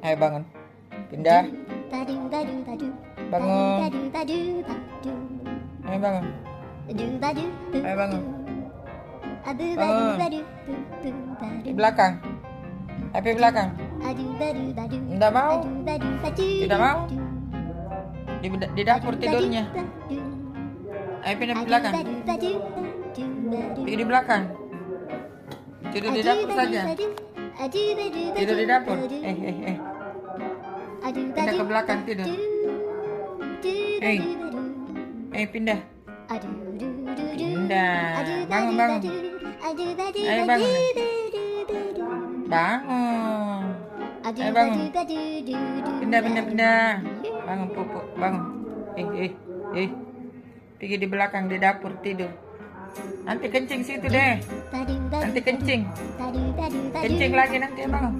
Ayo bangun. Pindah. Bangun. Ayo bangun. Ayo bangun. Bangun. Di belakang. Happy belakang. Tidak mau. Tidak mau. Di dapur tidurnya. Ayo pindah di belakang. Pergi di belakang. Tidur di dapur saja. Tidur di dapur. Pindah ke belakang tidur. Pindah. Pindah. Bangun. Ayo bangun. Bangun. Ayo bangun. Pindah. Bangun pupuk. Bangun. Pergi di belakang di dapur tidur. Nanti kencing situ deh. Nanti kencing. Kencing lagi nanti bangun.